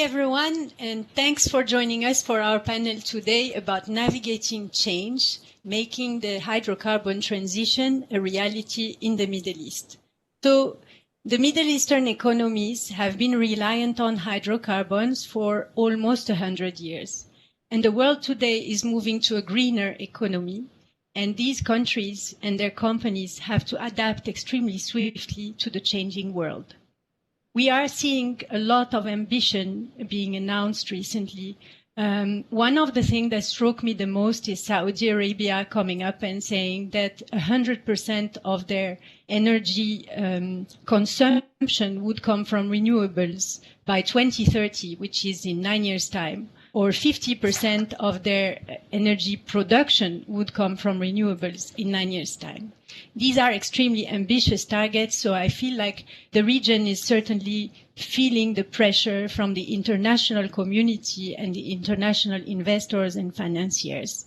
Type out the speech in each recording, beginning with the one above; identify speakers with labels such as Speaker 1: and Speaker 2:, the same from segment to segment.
Speaker 1: everyone, and thanks for joining us for our panel today about navigating change, making the hydrocarbon transition a reality in the Middle East. So, the Middle Eastern economies have been reliant on hydrocarbons for almost 100 years. And the world today is moving to a greener economy. And these countries and their companies have to adapt extremely swiftly to the changing world. We are seeing a lot of ambition being announced recently. One of the things that struck me the most is Saudi Arabia coming up and saying that 100% of their energy consumption would come from renewables by 2030, which is in 9 years' time, or 50% of their energy production would come from renewables in 9 years' time. These are extremely ambitious targets, so I feel like the region is certainly feeling the pressure from the international community and the international investors and financiers.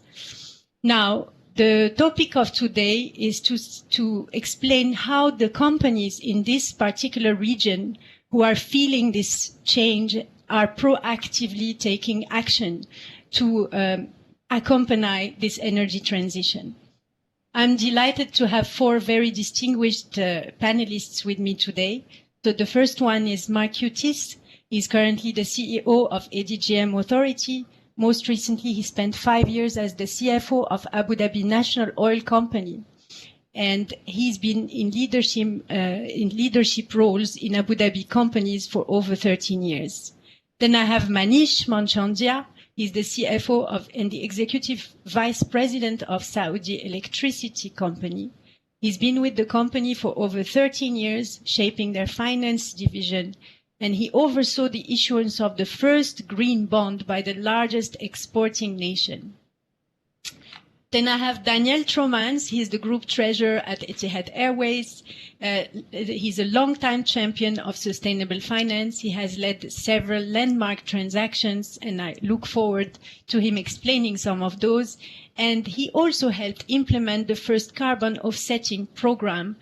Speaker 1: Now, the topic of today is to explain how the companies in this particular region who are feeling this change are proactively taking action to accompany this energy transition. I'm delighted to have four very distinguished panelists with me today. So the first one is Mark Utis. He's currently the CEO of ADGM Authority. Most recently, he spent 5 years as the CFO of Abu Dhabi National Oil Company. And he's been in leadership roles in Abu Dhabi companies for over 13 years. Then I have Manish Manchandia. He's the CFO and the Executive Vice President of Saudi Electricity Company. He's been with the company for over 13 years, shaping their finance division, and he oversaw the issuance of the first green bond by the largest exporting nation. Then I have Daniel Tromans. He's the Group Treasurer at Etihad Airways. He's a long-time champion of sustainable finance. He has led several landmark transactions, and I look forward to him explaining some of those. And he also helped implement the first carbon offsetting program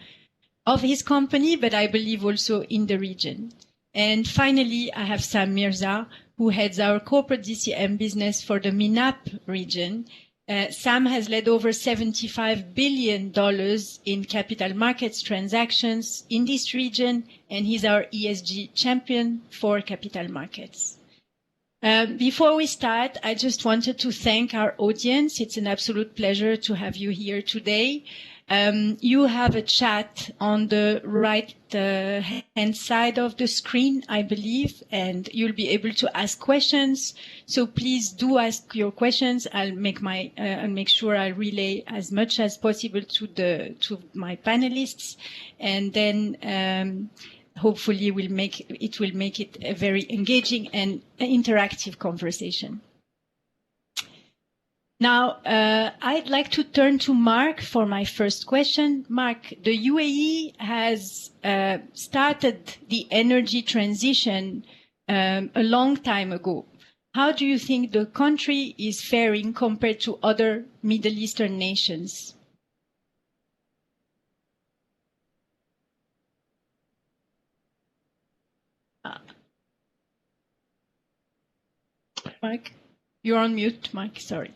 Speaker 1: of his company, but I believe also in the region. And finally, I have Sam Mirza, who heads our corporate DCM business for the MENAP region. Sam has led over $75 billion in capital markets transactions in this region, and he's our ESG champion for capital markets. Before we start, I just wanted to thank our audience. It's an absolute pleasure to have you here today. You have a chat on the right hand side of the screen, I believe, and you'll be able to ask questions. So please do ask your questions. I'll make sure I relay as much as possible to my panelists, and then hopefully will make it a very engaging and interactive conversation. Now, I'd like to turn to Mark for my first question. Mark, the UAE has started the energy transition a long time ago. How do you think the country is faring compared to other Middle Eastern nations? Mark, you're on mute, Mark, sorry.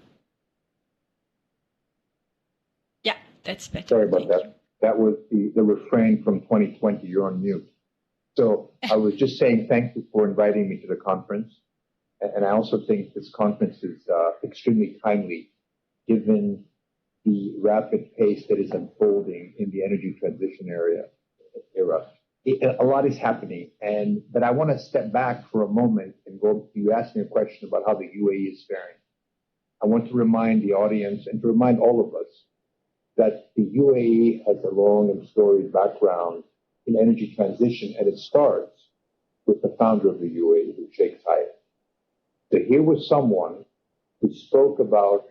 Speaker 1: That's better.
Speaker 2: Sorry about that. That was the refrain from 2020, you're on mute. So I was just saying thank you for inviting me to the conference. And I also think this conference is extremely timely, given the rapid pace that is unfolding in the energy transition era. A lot is happening, but I want to step back for a moment and you asked me a question about how the UAE is faring. I want to remind the audience and to remind all of us that the UAE has a long and storied background in energy transition, and it starts with the founder of the UAE, Sheikh Zayed. So here was someone who spoke about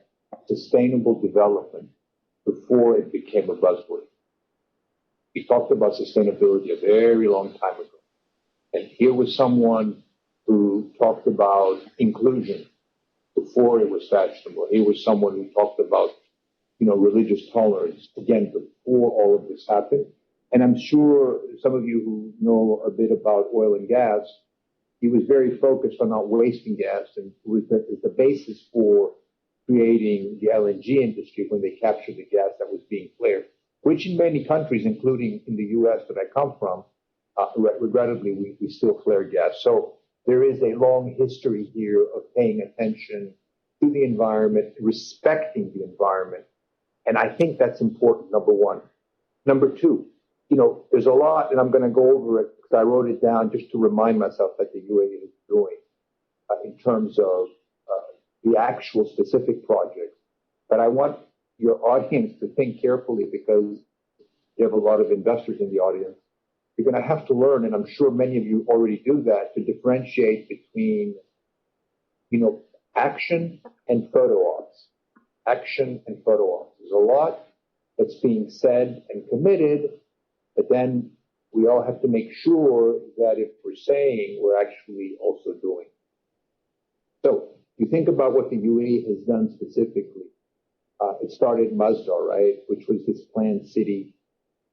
Speaker 2: sustainable development before it became a buzzword. He talked about sustainability a very long time ago. And here was someone who talked about inclusion before it was fashionable. Here was someone who talked about religious tolerance, again, before all of this happened. And I'm sure some of you who know a bit about oil and gas he was very focused on not wasting gas, and it was the basis for creating the LNG industry when they captured the gas that was being flared, which in many countries, including in the U.S. that I come from, regrettably, we still flare gas. So there is a long history here of paying attention to the environment, respecting the environment. And I think that's important, number one. Number two, there's a lot, and I'm going to go over it because I wrote it down just to remind myself that the UAE is doing in terms of the actual specific projects. But I want your audience to think carefully because you have a lot of investors in the audience. You're going to have to learn, and I'm sure many of you already do that, to differentiate between, action and photo ops. Action and photo ops. There's a lot that's being said and committed, but then we all have to make sure that if we're saying, we're actually also doing. So you think about what the UAE has done specifically. It started Masdar, right, which was this planned city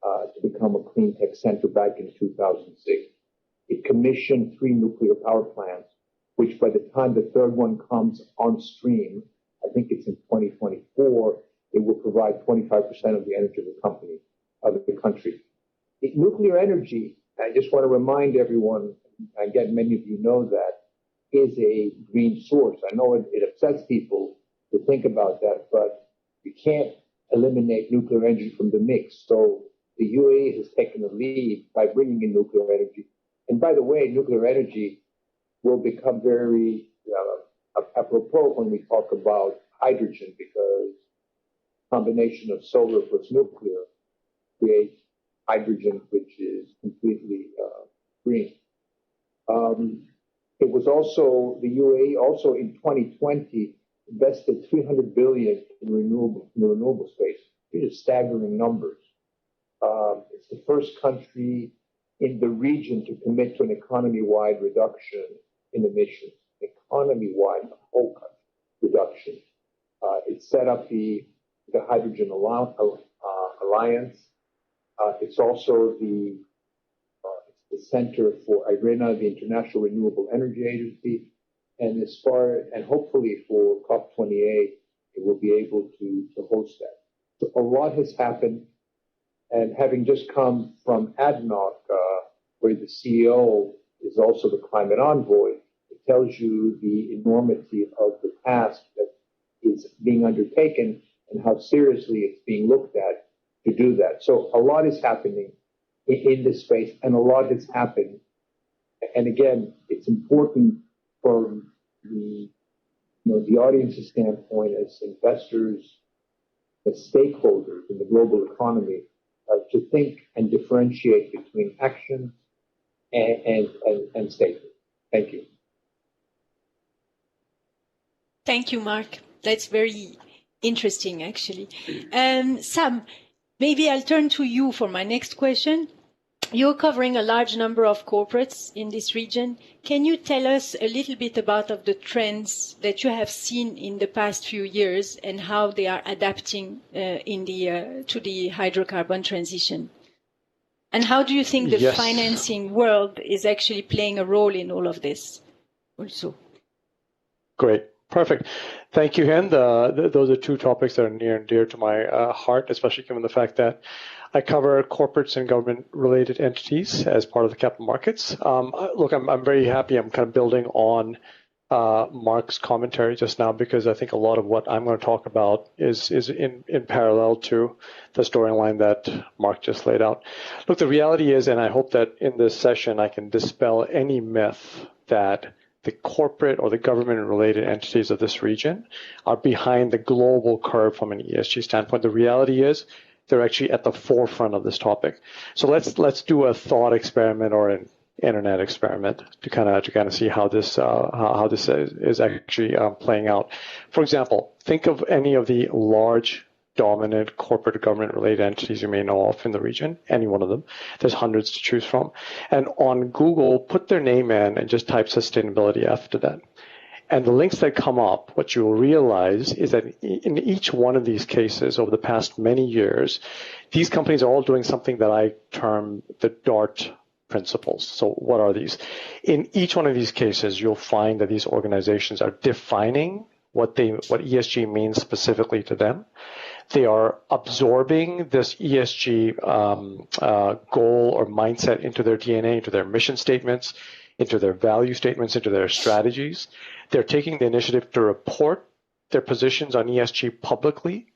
Speaker 2: to become a clean tech center back in 2006. It commissioned 3 nuclear power plants, which by the time the third one comes on stream, I think it's in 2024, it will provide 25% of the energy of the country. Nuclear energy, I just want to remind everyone, again, many of you know that, is a green source. I know it upsets people to think about that, but you can't eliminate nuclear energy from the mix. So the UAE has taken the lead by bringing in nuclear energy. And by the way, nuclear energy will become very apropos when we talk about hydrogen, because combination of solar plus nuclear creates hydrogen, which is completely green. It was also, the UAE also in 2020 invested $300 billion in renewable space. These are staggering numbers. It's the first country in the region to commit to an economy-wide reduction in emissions. Economy-wide, the whole country reduction. It set up the Hydrogen Alliance. It's also the center for IRENA, the International Renewable Energy Agency, and hopefully for COP28, it will be able to host that. So a lot has happened, and having just come from ADNOC, where the CEO is also the climate envoy, it tells you the enormity of the task that is being undertaken and how seriously it's being looked at to do that. So a lot is happening in this space, and a lot has happened. And again, it's important from the audience's standpoint, as investors, as stakeholders in the global economy, to think and differentiate between action and statement. Thank you.
Speaker 1: Thank you, Mark. That's very interesting, actually. Sam, maybe I'll turn to you for my next question. You're covering a large number of corporates in this region. Can you tell us a little bit about the trends that you have seen in the past few years and how they are adapting to the hydrocarbon transition? And how do you think the financing world is actually playing a role in all of this also?
Speaker 3: Great. Perfect. Thank you, Hind. Those are two topics that are near and dear to my heart, especially given the fact that I cover corporates and government-related entities as part of the capital markets. Look, I'm very happy. I'm kind of building on Mark's commentary just now, because I think a lot of what I'm going to talk about is in parallel to the storyline that Mark just laid out. Look, the reality is, and I hope that in this session I can dispel any myth that the corporate or the government-related entities of this region are behind the global curve from an ESG standpoint. The reality is they're actually at the forefront of this topic. So let's do a thought experiment or an internet experiment to kind of see how this is actually playing out. For example, think of any of the large dominant corporate government-related entities you may know of in the region, any one of them. There's hundreds to choose from. And on Google, put their name in and just type sustainability after that. And the links that come up, what you will realize is that in each one of these cases over the past many years, these companies are all doing something that I term the DART principles. So what are these? In each one of these cases, you'll find that these organizations are defining what ESG means specifically to them. They are absorbing this ESG goal or mindset into their DNA, into their mission statements, into their value statements, into their strategies. They're taking the initiative to report their positions on ESG publicly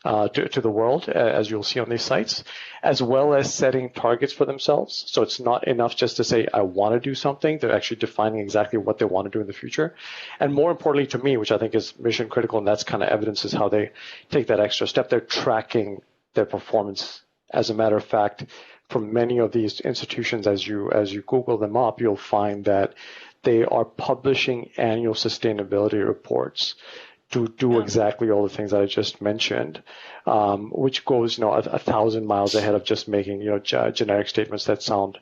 Speaker 3: to the world, as you'll see on these sites, as well as setting targets for themselves. So it's not enough just to say, I want to do something. They're actually defining exactly what they want to do in the future. And more importantly to me, which I think is mission critical, and that's kind of evidences how they take that extra step, they're tracking their performance. As a matter of fact, for many of these institutions, as you Google them up, you'll find that they are publishing annual sustainability reports to do exactly all the things that I just mentioned, which goes, 1,000 miles ahead of just making, generic statements that sound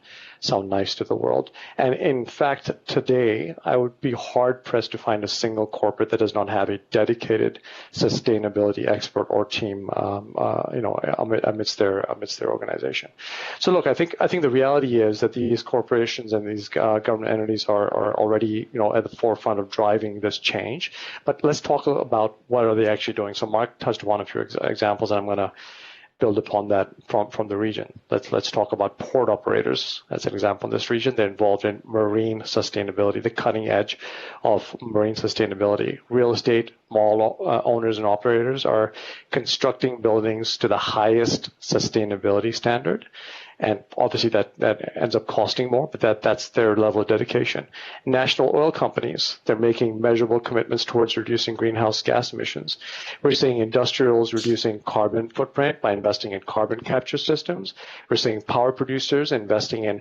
Speaker 3: nice to the world. And in fact, today, I would be hard pressed to find a single corporate that does not have a dedicated sustainability expert or team, amidst their organization. So look, I think the reality is that these corporations and these government entities are already, at the forefront of driving this change. But let's talk about what are they actually doing. So Mark touched upon a few examples, and I'm going to build upon that from the region. Let's talk about port operators as an example in this region. They're involved in marine sustainability, the cutting edge of marine sustainability. Real estate mall owners and operators are constructing buildings to the highest sustainability standard. And obviously that ends up costing more, but that's their level of dedication. National oil companies, they're making measurable commitments towards reducing greenhouse gas emissions. We're seeing industrials reducing carbon footprint by investing in carbon capture systems. We're seeing power producers investing in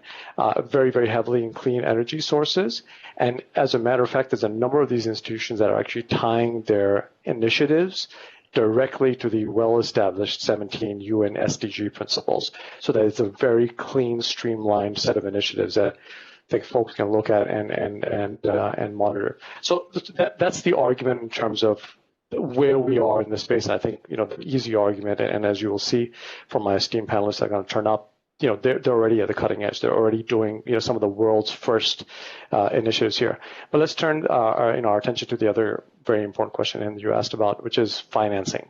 Speaker 3: very, very heavily in clean energy sources. And as a matter of fact, there's a number of these institutions that are actually tying their initiatives directly to the well-established 17 UN SDG principles, so that it's a very clean, streamlined set of initiatives that I think folks can look at and monitor. So that's the argument in terms of where we are in this space. And I think the easy argument, and as you will see from my esteemed panelists that are going to turn up, they're already at the cutting edge. They're already doing some of the world's first initiatives here. But let's turn our attention to the other very important question and you asked about, which is financing.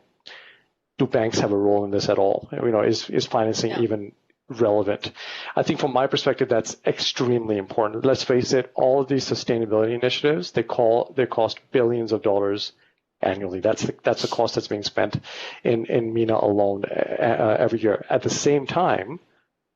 Speaker 3: Do banks have a role in this at all? Is financing even relevant? I think from my perspective, that's extremely important. Let's face it, all of these sustainability initiatives, they cost billions of dollars annually. That's the cost that's being spent in MENA alone every year. At the same time,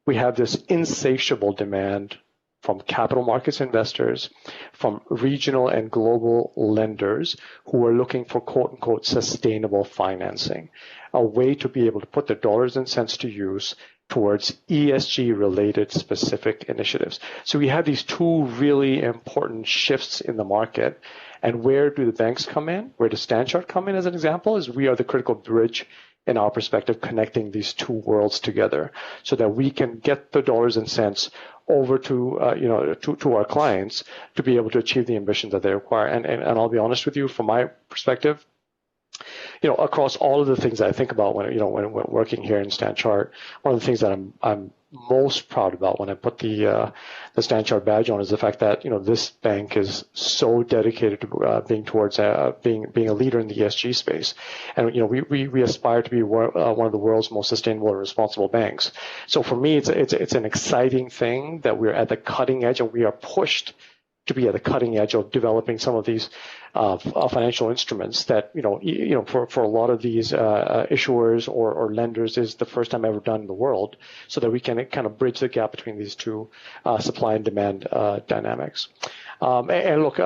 Speaker 3: we have this insatiable demand from capital markets investors, from regional and global lenders who are looking for quote-unquote sustainable financing, a way to be able to put their dollars and cents to use towards ESG-related specific initiatives. So we have these two really important shifts in the market. And where do the banks come in? Where does Stanchart come in as an example? Is we are the critical bridge in our perspective, connecting these two worlds together so that we can get the dollars and cents over to our clients to be able to achieve the ambitions that they require. And I'll be honest with you, from my perspective, across all of the things that I think about when working here in Stanchart, one of the things that I'm most proud about when I put the Stanchart badge on is the fact that this bank is so dedicated to being a leader in the ESG space, and we aspire to be one of the world's most sustainable and responsible banks. So for me, it's an exciting thing that we're at the cutting edge, and we are pushed to be at the cutting edge of developing some of these financial instruments that, for a lot of these issuers or lenders is the first time ever done in the world, so that we can kind of bridge the gap between these two supply and demand dynamics. And look,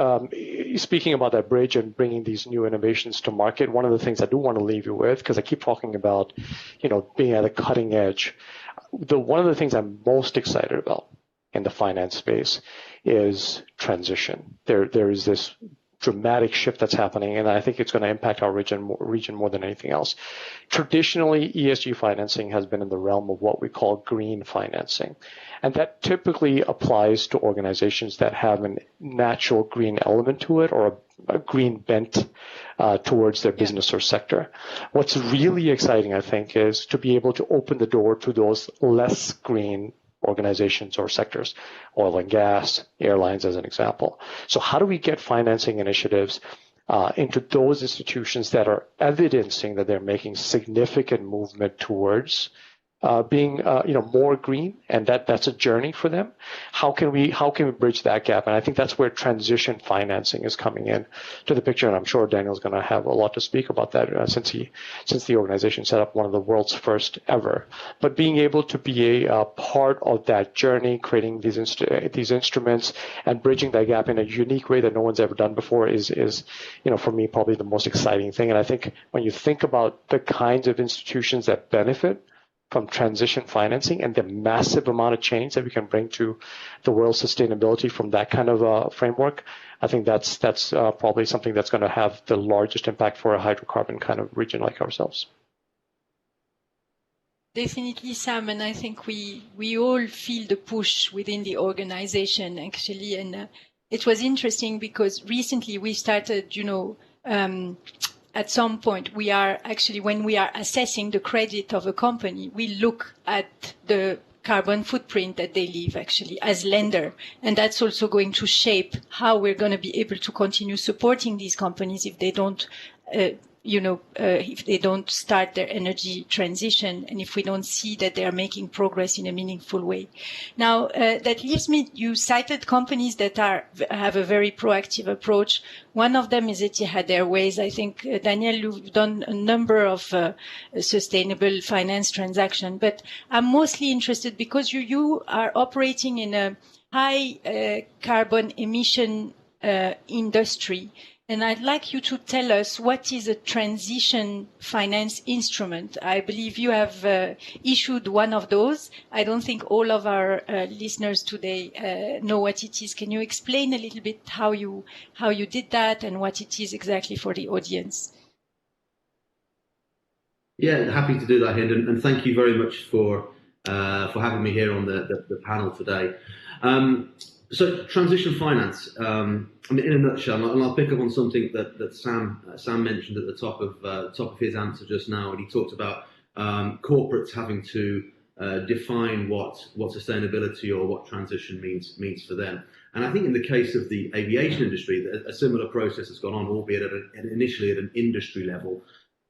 Speaker 3: speaking about that bridge and bringing these new innovations to market, one of the things I do want to leave you with, because I keep talking about, being at the cutting edge, one of the things I'm most excited about in the finance space is transition. There is this dramatic shift that's happening, and I think it's going to impact our region more than anything else. Traditionally, ESG financing has been in the realm of what we call green financing, and that typically applies to organizations that have a natural green element to it or a green bent towards their business or sector. What's really exciting, I think, is to be able to open the door to those less green organizations or sectors, oil and gas, airlines as an example. So how do we get financing initiatives into those institutions that are evidencing that they're making significant movement towards being more green, and that's a journey for them? How can we bridge that gap? And I think that's where transition financing is coming in to the picture. And I'm sure Daniel's going to have a lot to speak about that since the organization set up one of the world's first ever. But being able to be a part of that journey, creating these instruments and bridging that gap in a unique way that no one's ever done before is for me probably the most exciting thing. And I think when you think about the kinds of institutions that benefit from transition financing and the massive amount of change that we can bring to the world's sustainability from that kind of framework, I think that's probably something that's going to have the largest impact for a hydrocarbon kind of region like ourselves.
Speaker 1: Definitely, Sam, and I think we all feel the push within the organization, actually. And it was interesting because recently we started, at some point, we are actually, when we are assessing the credit of a company, we look at the carbon footprint that they leave actually as lender. And that's also going to shape how we're going to be able to continue supporting these companies if they don't, if they don't start their energy transition, and if we don't see that they are making progress in a meaningful way. Now, that leaves me, you cited companies that have a very proactive approach. One of them is Etihad Airways. I think, Daniel, you've done a number of sustainable finance transactions, but I'm mostly interested because you are operating in a high carbon emission industry. And I'd like you to tell us what is a transition finance instrument. I believe you have issued one of those. I don't think all of our listeners today know what it is. Can you explain a little bit how you did that and what it is exactly for the audience?
Speaker 4: Yeah, happy to do that, Hind, and thank you very much for having me here on the panel today. So transition finance, in a nutshell, and I'll pick up on something that Sam mentioned at the top of his answer just now, and he talked about corporates having to define what sustainability or what transition means for them. And I think in the case of the aviation industry, a similar process has gone on, albeit initially at an industry level,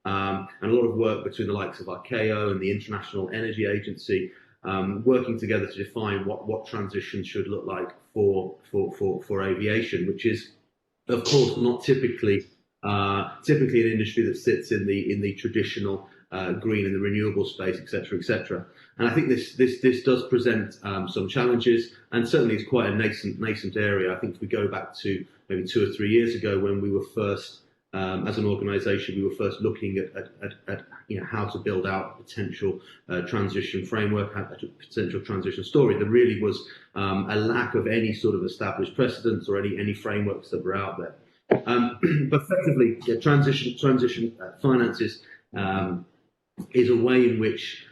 Speaker 4: and a lot of work between the likes of ICAO and the International Energy Agency, working together to define what transition should look like for aviation, which is, of course, not typically an industry that sits in the traditional green and the renewable space, etc., etc. And I think this does present some challenges, and certainly it's quite a nascent area. I think if we go back to maybe 2 or 3 years ago when we were first, as an organisation, we were first looking at how to build out a potential transition framework, a potential transition story. There really was a lack of any sort of established precedents or any frameworks that were out there. But effectively, transition finances is a way in which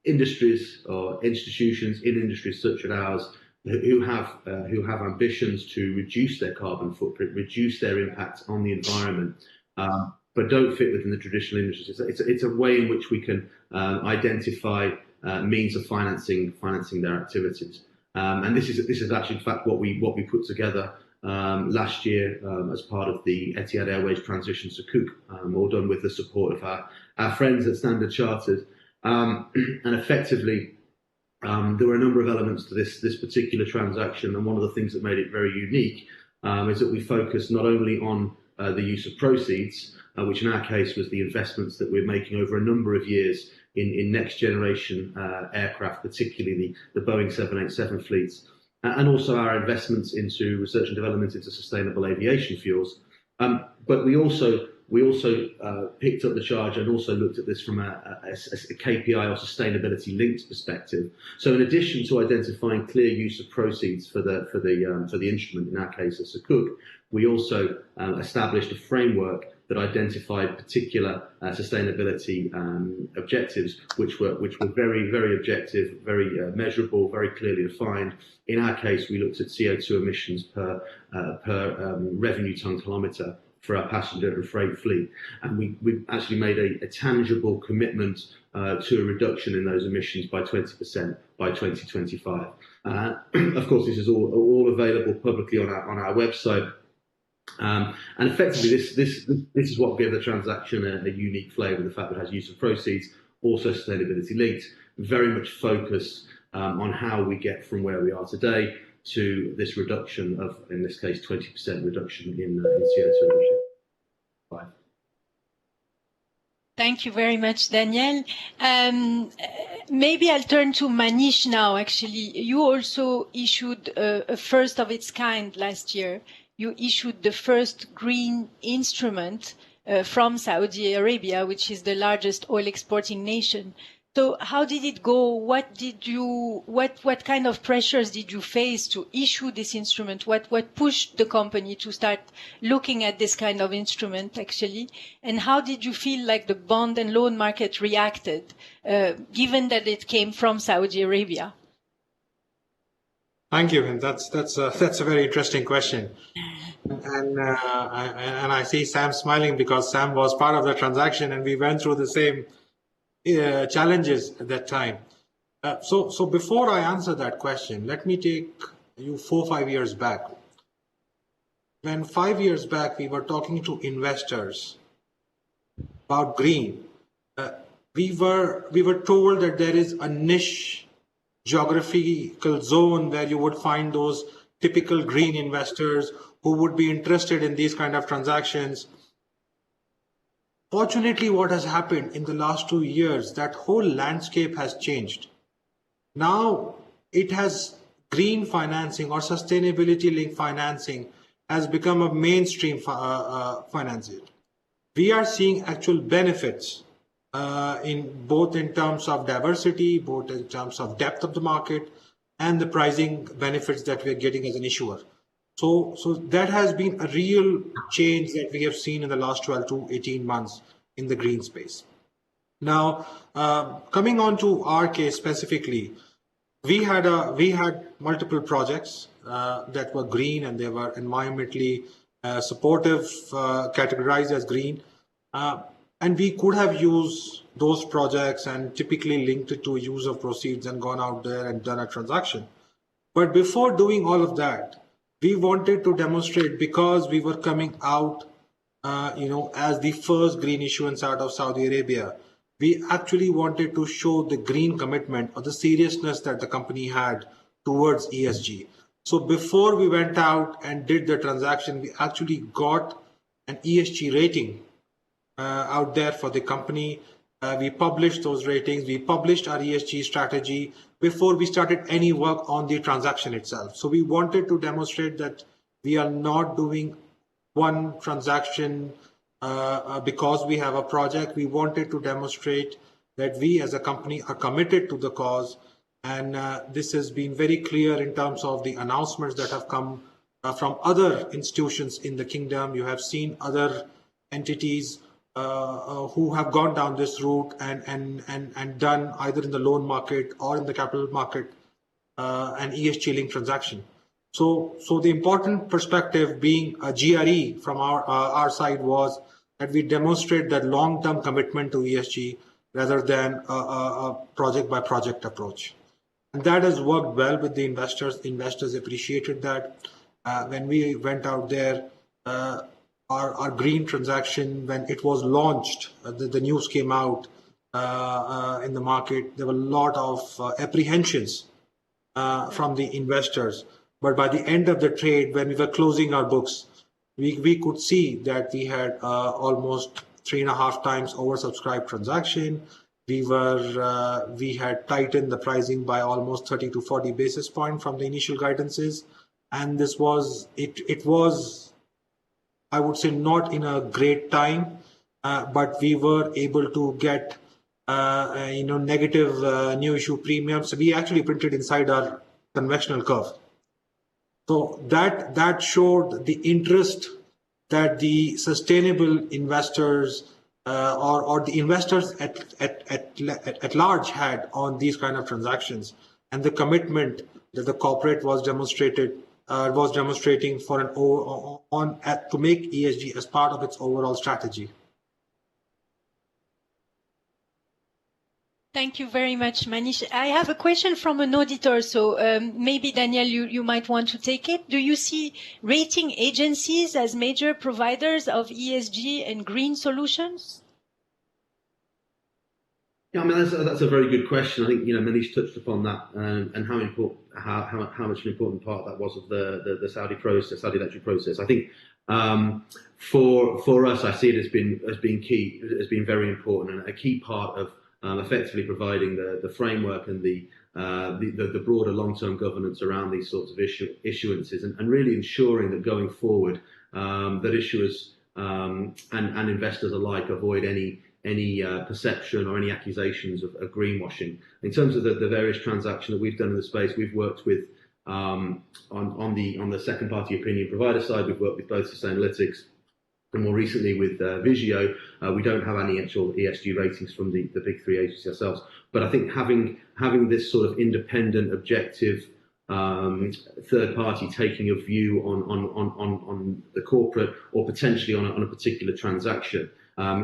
Speaker 4: industries or institutions in industries such as ours who have ambitions to reduce their carbon footprint, reduce their impact on the environment, but don't fit within the traditional industries. It's a way in which we can identify means of financing their activities. And this is actually, in fact, what we put together last year as part of the Etihad Airways transition Sukuk, all done with the support of our friends at Standard Chartered. And effectively, there were a number of elements to this particular transaction, and one of the things that made it very unique is that we focused not only on the use of proceeds, which in our case was the investments that we're making over a number of years in next generation aircraft, particularly the Boeing 787 fleets, and also our investments into research and development into sustainable aviation fuels. But we also picked up the charge and also looked at this from a KPI or sustainability linked perspective. So in addition to identifying clear use of proceeds for the instrument, in our case a Sukuk, we also established a framework that identified particular sustainability objectives, which were very, very objective, very measurable, very clearly defined. In our case, we looked at CO2 emissions per revenue ton kilometre for our passenger and freight fleet. And we've actually made a tangible commitment to a reduction in those emissions by 20% by 2025. Of course, this is all available publicly on our website. And effectively, this is what gave the transaction a unique flavour, the fact that it has use of proceeds, also sustainability linked, very much focused on how we get from where we are today to this reduction of, in this case, 20% reduction in CO2 emissions.
Speaker 1: Thank you very much, Daniel. Maybe I'll turn to Manish now, actually. You also issued a first of its kind last year. You issued the first green instrument from Saudi Arabia, which is the largest oil exporting nation. So how did it go? What kind of pressures did you face to issue this instrument? What pushed the company to start looking at this kind of instrument, actually? And how did you feel like the bond and loan market reacted, given that it came from Saudi Arabia?
Speaker 5: Thank you, and that's a very interesting question. And I see Sam smiling because Sam was part of the transaction, and we went through the same challenges at that time. So before I answer that question, let me take you 4 or 5 years back. When 5 years back we were talking to investors about green, we were told that there is a niche geographical zone where you would find those typical green investors who would be interested in these kind of transactions. Fortunately, what has happened in the last 2 years, that whole landscape has changed. Now it has green financing or sustainability linked financing has become a mainstream financing. We are seeing actual benefits in terms of diversity, both in terms of depth of the market and the pricing benefits that we are getting as an issuer. So that has been a real change that we have seen in the last 12 to 18 months in the green space. Now, coming on to our case specifically, we had multiple projects that were green and they were environmentally supportive, categorized as green. And we could have used those projects and typically linked it to use of proceeds and gone out there and done a transaction. But before doing all of that, we wanted to demonstrate, because we were coming out, as the first green issuance out of Saudi Arabia, we actually wanted to show the green commitment or the seriousness that the company had towards ESG. So before we went out and did the transaction, we actually got an ESG rating out there for the company. We published those ratings. We published our ESG strategy before we started any work on the transaction itself. So we wanted to demonstrate that we are not doing one transaction because we have a project. We wanted to demonstrate that we as a company are committed to the cause. And this has been very clear in terms of the announcements that have come from other institutions in the kingdom. You have seen other entities who have gone down this route and done either in the loan market or in the capital market an ESG linked transaction. So the important perspective being a GRE from our side was that we demonstrate that long-term commitment to ESG rather than a project by project approach. And that has worked well with the investors. The investors appreciated that. When we went out there, our green transaction, when it was launched, the news came out in the market, there were a lot of apprehensions from the investors. But by the end of the trade, when we were closing our books, we could see that we had almost 3.5 times oversubscribed transaction. We had tightened the pricing by almost 30 to 40 basis points from the initial guidances. And this was, it was, I would say, not in a great time, but we were able to get, negative new issue premiums. So we actually printed inside our conventional curve. So that showed the interest that the sustainable investors or the investors at large had on these kind of transactions, and the commitment that the corporate was demonstrated was demonstrating for to make ESG as part of its overall strategy.
Speaker 1: Thank you very much, Manish. I have a question from an auditor, so maybe Daniel, you might want to take it. Do you see rating agencies as major providers of ESG and green solutions?
Speaker 4: Yeah, I mean that's a very good question. I think Manish touched upon that and how much an important part that was of the Saudi electric process. I think for us, I see it as being key, as being very important and a key part of effectively providing the framework and the broader long-term governance around these sorts of issuances and really ensuring that going forward that issuers and investors alike avoid any perception or any accusations of greenwashing. In terms of the various transactions that we've done in the space, we've worked with on the second party opinion provider side, we've worked with both Sustainalytics and more recently with Vigeo. We don't have any actual ESG ratings from the big three agencies ourselves, but I think having this sort of independent, objective third party taking a view on the corporate or potentially on a particular transaction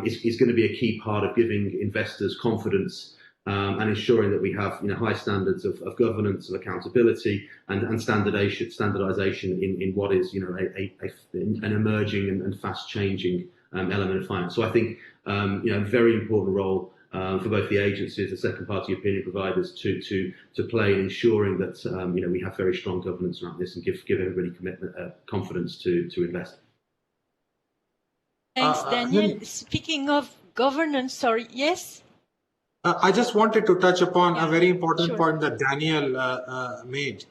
Speaker 4: is going to be a key part of giving investors confidence and ensuring that we have high standards of governance, of accountability, and standardization in what is an emerging and fast changing element of finance. So I think very important role for both the agencies, the second party opinion providers to play in ensuring that we have very strong governance around this and give everybody confidence to invest.
Speaker 1: Thanks, Daniel. Speaking of governance, sorry, yes?
Speaker 5: I just wanted to touch upon a very important point that Daniel made.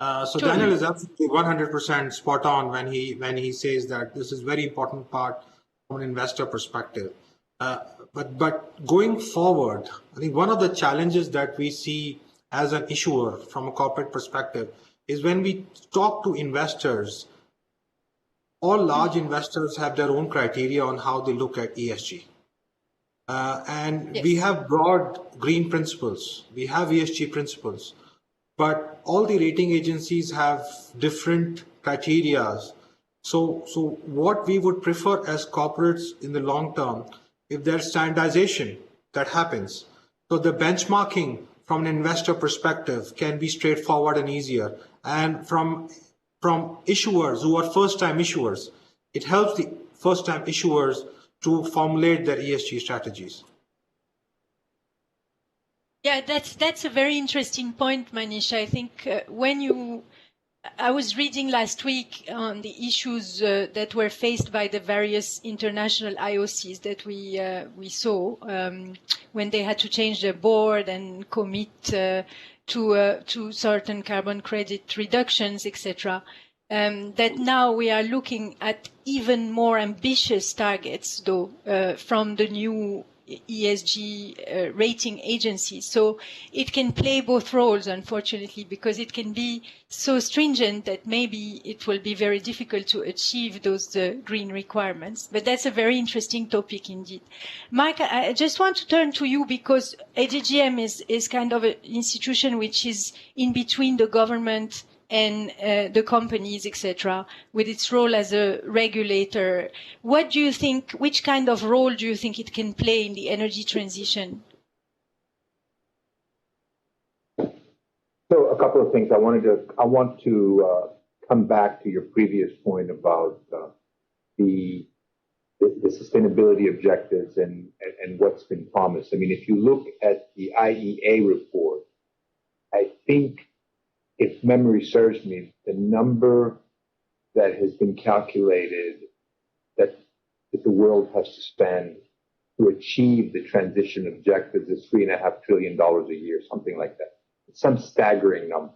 Speaker 5: Daniel is absolutely 100% spot on when he says that this is very important part from an investor perspective. But going forward, I think one of the challenges that we see as an issuer from a corporate perspective is when we talk to investors, all large investors have their own criteria on how they look at ESG. We have broad green principles, we have ESG principles, but all the rating agencies have different criteria. So what we would prefer as corporates in the long term, if there's standardization that happens, so the benchmarking from an investor perspective can be straightforward and easier. And from issuers who are first-time issuers, it helps the first-time issuers to formulate their ESG strategies.
Speaker 1: Yeah, that's a very interesting point, Manish. I think I was reading last week on the issues that were faced by the various international IOCs that we saw when they had to change their board and commit to certain carbon credit reductions, etc. That now we are looking at even more ambitious targets, though, from the new ESG rating agencies. So it can play both roles, unfortunately, because it can be so stringent that maybe it will be very difficult to achieve those green requirements. But that's a very interesting topic indeed. Mike, I just want to turn to you because AGGM is kind of an institution which is in between the government and the companies, etc., with its role as a regulator. What do you think, which kind of role do you think it can play in the energy transition?
Speaker 2: So a couple of things. I want to come back to your previous point about the sustainability objectives and what's been promised. I mean, if you look at the IEA report, I think, if memory serves me, the number that has been calculated that the world has to spend to achieve the transition objectives is $3.5 trillion a year, something like that. It's some staggering number.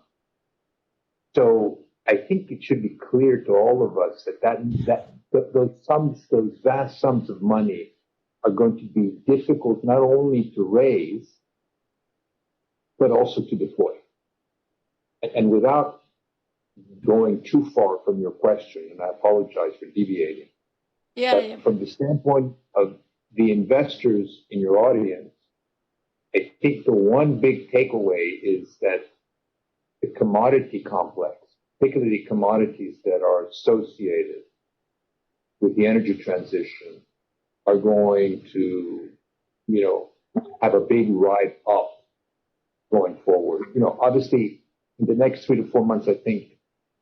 Speaker 2: So I think it should be clear to all of us that those vast sums of money are going to be difficult not only to raise, but also to deploy. And without going too far from your question, and I apologize for deviating, but from the standpoint of the investors in your audience, I think the one big takeaway is that the commodity complex particularly commodities that are associated with the energy transition, are going to, have a big ride up going forward. Obviously, in the next 3 to 4 months, I think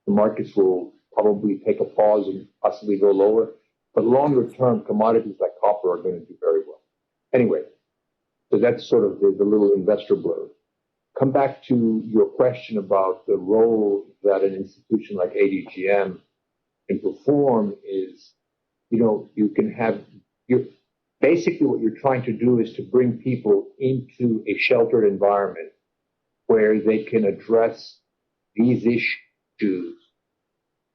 Speaker 2: the markets will probably take a pause and possibly go lower. But longer term, commodities like copper are going to do very well. Anyway, so that's sort of the little investor blurb. Come back to your question about the role that an institution like ADGM can perform is, you can have, basically what you're trying to do is to bring people into a sheltered environment where they can address these issues.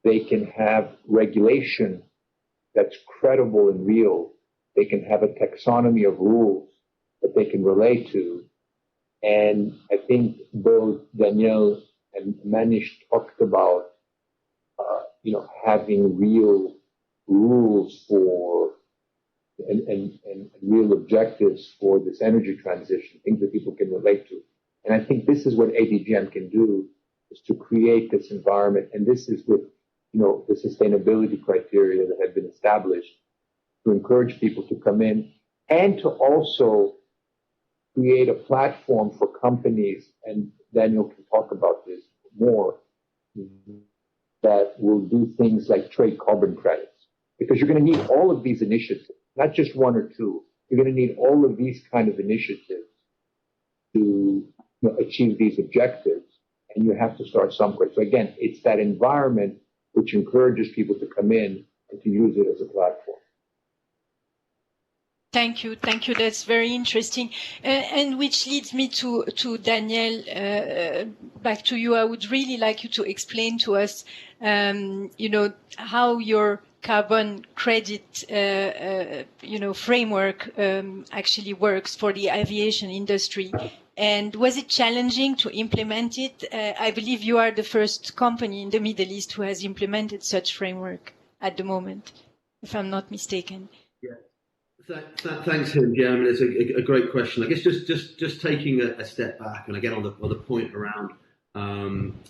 Speaker 2: They can have regulation that's credible and real. They can have a taxonomy of rules that they can relate to. And I think both Danielle and Manish talked about, having real rules for and real objectives for this energy transition, things that people can relate to. And I think this is what ADGM can do, is to create this environment. And this is with, the sustainability criteria that have been established to encourage people to come in and to also create a platform for companies, and Daniel can talk about this more, that will do things like trade carbon credits. Because you're going to need all of these initiatives, not just one or two. You're going to need all of these kind of initiatives to achieve these objectives, and you have to start somewhere. So again, it's that environment which encourages people to come in and to use it as a platform.
Speaker 1: Thank you. That's very interesting. And which leads me to Danielle, back to you. I would really like you to explain to us, how your carbon credit, framework actually works for the aviation industry. And was it challenging to implement it? I believe you are the first company in the Middle East who has implemented such framework at the moment, if I'm not mistaken.
Speaker 4: Thanks, Hind. Yeah, I mean, it's a great question. I guess just taking a step back, and again on the point around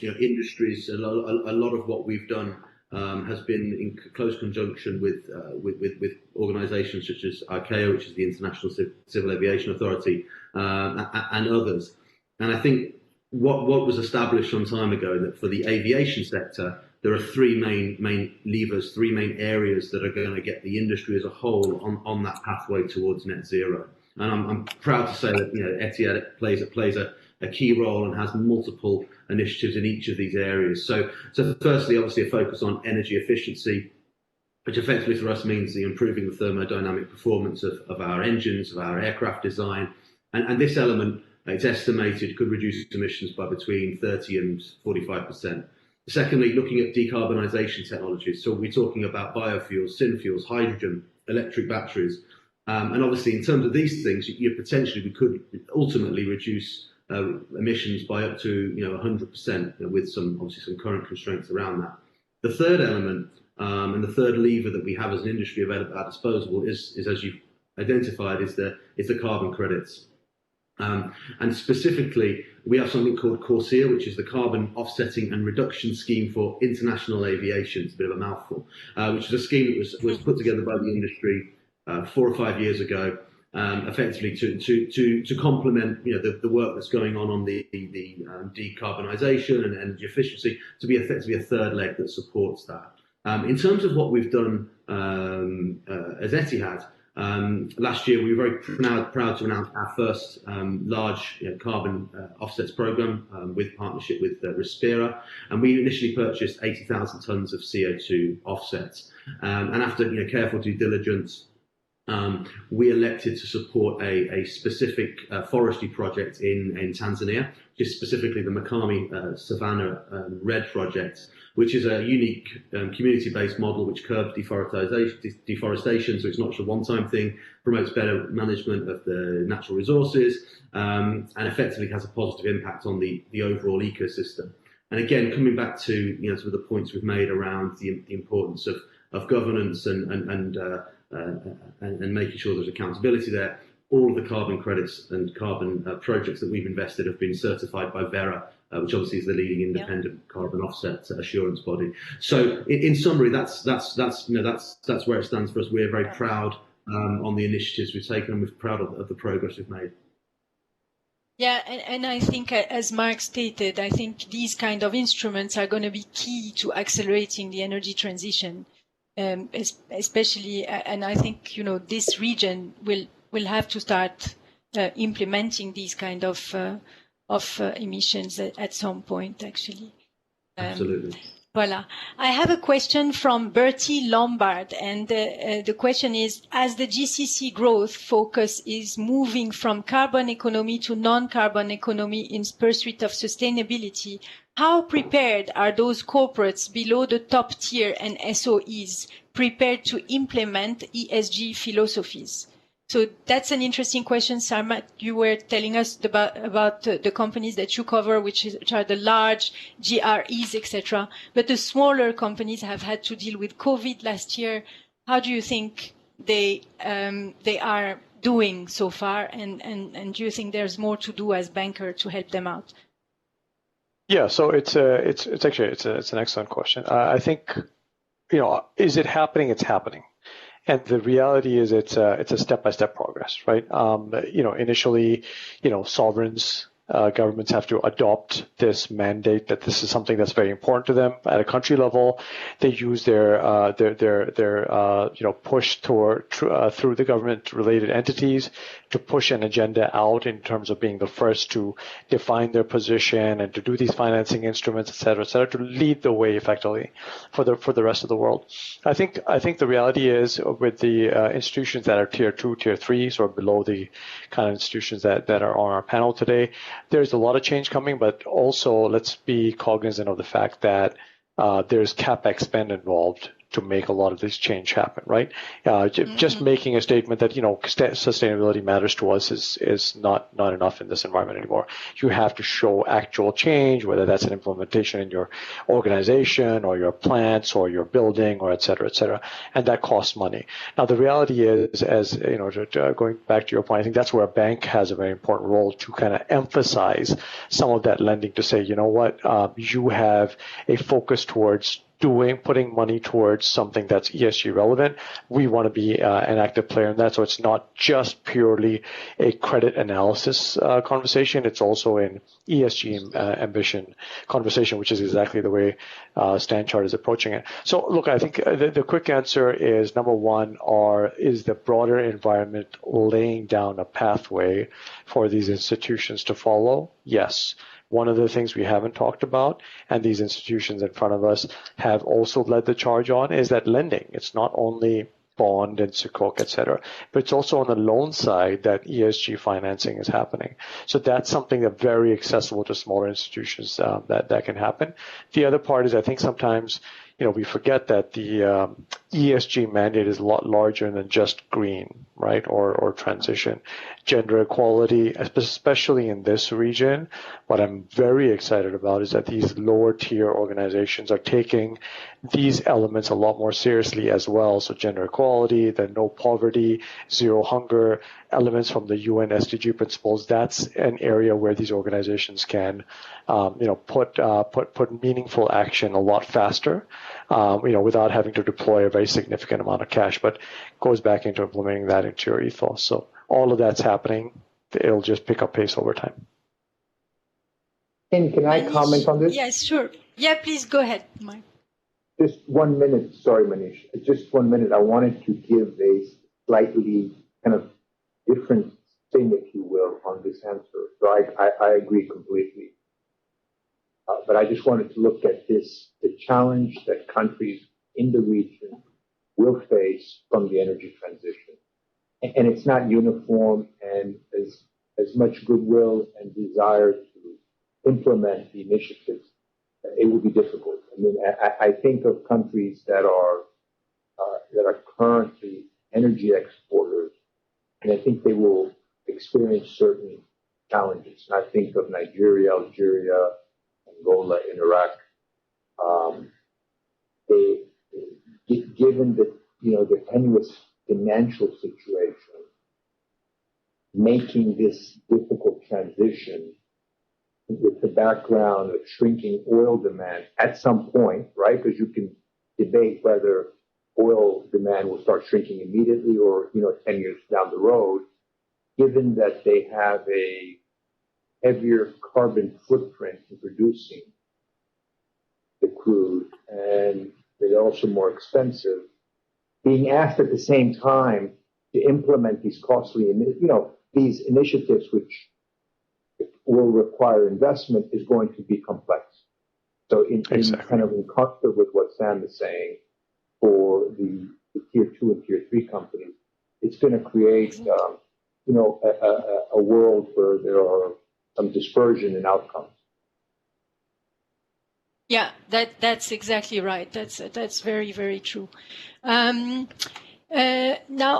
Speaker 4: industries. A lot of what we've done has been in close conjunction with organisations such as ICAO, which is the International Civil Aviation Authority, and others. And I think what was established some time ago, that for the aviation sector, there are three main levers, three main areas that are going to get the industry as a whole on that pathway towards net zero. And I'm proud to say that Etihad plays a key role and has multiple initiatives in each of these areas. So firstly, obviously, a focus on energy efficiency, which effectively for us means improving the thermodynamic performance of our engines, of our aircraft design. And this element, it's estimated, could reduce emissions by between 30 and 45%. Secondly, looking at decarbonisation technologies. So we're talking about biofuels, synfuels, hydrogen, electric batteries. And obviously, in terms of these things, we could ultimately reduce emissions by up to 100%, with some current constraints around that. The third element and the third lever that we have as an industry at our disposal is as you've identified, is the carbon credits. And specifically, we have something called CORSIA, which is the Carbon Offsetting and Reduction Scheme for International Aviation. It's a bit of a mouthful, which is a scheme that was put together by the industry 4 or 5 years ago, effectively to complement the work that's going on the decarbonisation and energy efficiency, to be effectively a third leg that supports that. In terms of what we've done as Etihad, last year we were very proud to announce our first large carbon offsets program with partnership with Respira, and we initially purchased 80,000 tonnes of CO2 offsets. And after careful due diligence, we elected to support a specific forestry project in Tanzania, which is specifically the Makami Savannah Red project, which is a unique community-based model which curbs deforestation, so it's not just a one-time thing, promotes better management of the natural resources, and effectively has a positive impact on the overall ecosystem. And again, coming back to some of the points we've made around the importance of governance and making sure there's accountability there, all of the carbon credits and carbon projects that we've invested have been certified by Verra, which obviously is the leading independent carbon offset assurance body. So, in summary, that's where it stands for us. We're very proud on the initiatives we've taken, and we're proud of the progress we've made.
Speaker 1: Yeah, and I think, as Mark stated, I think these kind of instruments are going to be key to accelerating the energy transition, especially. And I think this region will have to start implementing these kind of emissions at some point, actually.
Speaker 4: Absolutely.
Speaker 1: Voilà. I have a question from Bertie Lombard, and the question is, as the GCC growth focus is moving from carbon economy to non-carbon economy in pursuit of sustainability, how prepared are those corporates below the top tier and SOEs prepared to implement ESG philosophies? So that's an interesting question, Sarmat. You were telling us about the companies that you cover, which are the large GREs, etc. But the smaller companies have had to deal with COVID last year. How do you think they are doing so far? And do you think there's more to do as banker to help them out?
Speaker 3: Yeah, so it's an excellent question. I think, is it happening? It's happening. And the reality is it's a step-by-step progress, right? Initially, sovereigns, governments have to adopt this mandate that this is something that's very important to them at a country level. They use their push through the government-related entities to push an agenda out in terms of being the first to define their position and to do these financing instruments, et cetera, to lead the way effectively for the rest of the world. I think the reality is with the institutions that are tier 2, tier 3, sort of below the kind of institutions that are on our panel today, there's a lot of change coming, but also let's be cognizant of the fact that there's CapEx spend involved to make a lot of this change happen, right? Just making a statement that, sustainability matters to us is not enough in this environment anymore. You have to show actual change, whether that's an implementation in your organization or your plants or your building or et cetera, and that costs money. Now, the reality is, going back to your point, I think that's where a bank has a very important role to kind of emphasize some of that lending to say, you have a focus towards putting money towards something that's ESG relevant. We want to be an active player in that. So it's not just purely a credit analysis conversation. It's also an ESG ambition conversation, which is exactly the way Stanchart is approaching it. So look, I think the quick answer is, number one, is the broader environment laying down a pathway for these institutions to follow? Yes. One of the things we haven't talked about, and these institutions in front of us have also led the charge on, is that lending. It's not only bond and sukuk, et cetera, but it's also on the loan side that ESG financing is happening. So that's something that's very accessible to smaller institutions that can happen. The other part is, I think sometimes we forget that the ESG mandate is a lot larger than just green, right, or transition. Gender equality, especially in this region, what I'm very excited about is that these lower tier organizations are taking these elements a lot more seriously as well. So gender equality, the no poverty, zero hunger elements from the UN SDG principles, that's an area where these organizations can put meaningful action a lot faster, without having to deploy a very significant amount of cash, but goes back into implementing that into your ethos. So all of that's happening. It'll just pick up pace over time.
Speaker 2: Can I comment on this?
Speaker 1: Yes, sure. Yeah, please go ahead, Mike.
Speaker 2: Just 1 minute. Sorry, Manish. Just 1 minute. I wanted to give a slightly kind of different spin, if you will, on this answer. So I agree completely. But I just wanted to look at this, the challenge that countries in the region will face from the energy transition. And it's not uniform, and as much goodwill and desire to implement the initiatives, it will be difficult. I mean, I think of countries that are currently energy exporters, and I think they will experience certain challenges. And I think of Nigeria, Algeria, Angola, and Iraq. Given the tenuous financial situation, making this difficult transition with the background of shrinking oil demand at some point, right? Because you can debate whether oil demand will start shrinking immediately or, 10 years down the road, given that they have a heavier carbon footprint in producing the crude and they're also more expensive, being asked at the same time to implement these costly, these initiatives which will require investment is going to be complex. So in kind of in concert with what Sam is saying, for the tier 2 and tier 3 companies, it's going to create, a world where there are some dispersion in outcomes.
Speaker 1: Yeah, that's exactly right. That's very, very true. Now,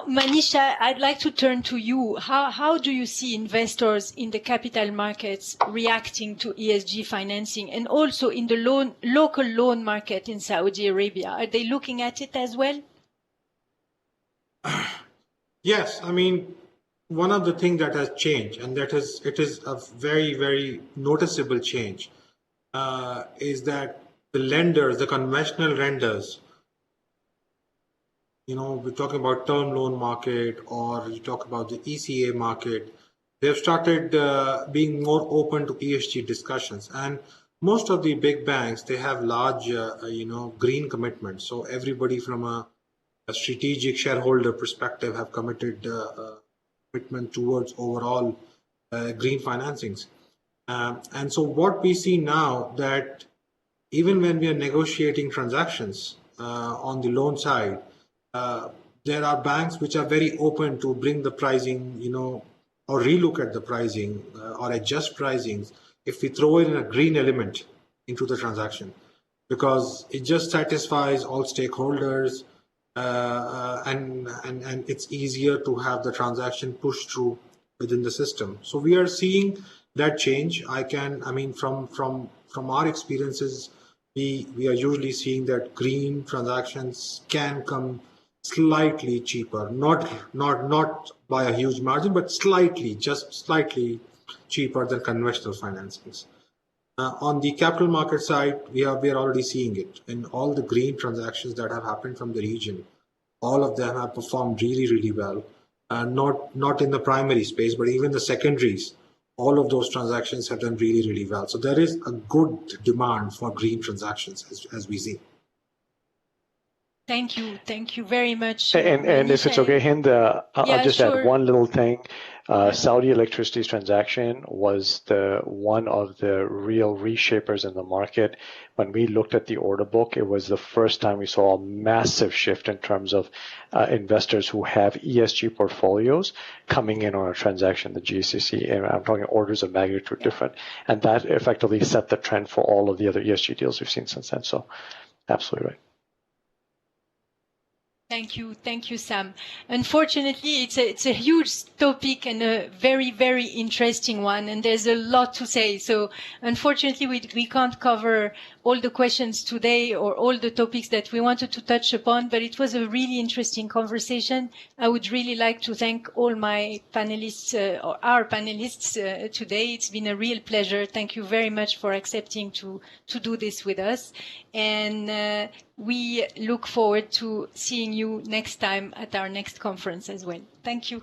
Speaker 1: Manisha, I'd like to turn to you. How do you see investors in the capital markets reacting to ESG financing, and also in the local loan market in Saudi Arabia? Are they looking at it as well?
Speaker 5: Yes, I mean, one of the things that has changed, and it is a very, very noticeable change, is that the lenders, the conventional lenders, we're talking about term loan market, or you talk about the ECA market, they've started being more open to ESG discussions. And most of the big banks, they have large, green commitments. So everybody from a strategic shareholder perspective have committed commitment towards overall green financings. And so what we see now, that even when we are negotiating transactions on the loan side, there are banks which are very open to bring the pricing, or relook at the pricing or adjust pricings if we throw in a green element into the transaction, because it just satisfies all stakeholders, and it's easier to have the transaction pushed through within the system. So we are seeing that change. From our experiences, we are usually seeing that green transactions can come slightly cheaper, not by a huge margin, but just slightly cheaper than conventional financings. On the capital market side, we are already seeing it in all the green transactions that have happened from the region. All of them have performed really, really well. Not in the primary space, but even the secondaries. All of those transactions have done really, really well. So there is a good demand for green transactions as we see.
Speaker 1: Thank you very much.
Speaker 3: And if it's okay, Hind, I'll just
Speaker 1: sure.
Speaker 3: add one little thing. Saudi Electricity's transaction was one of the real reshapers in the market. When we looked at the order book, it was the first time we saw a massive shift in terms of investors who have ESG portfolios coming in on a transaction, the GCC, and I'm talking orders of magnitude different. And that effectively set the trend for all of the other ESG deals we've seen since then. So absolutely right.
Speaker 1: Thank you, Sam. Unfortunately, it's a huge topic and a very, very interesting one, and there's a lot to say. So unfortunately, we can't cover all the questions today or all the topics that we wanted to touch upon, but it was a really interesting conversation. I would really like to thank all my panelists, or our panelists today. It's been a real pleasure. Thank you very much for accepting to do this with us. And we look forward to seeing you next time at our next conference as well. Thank you.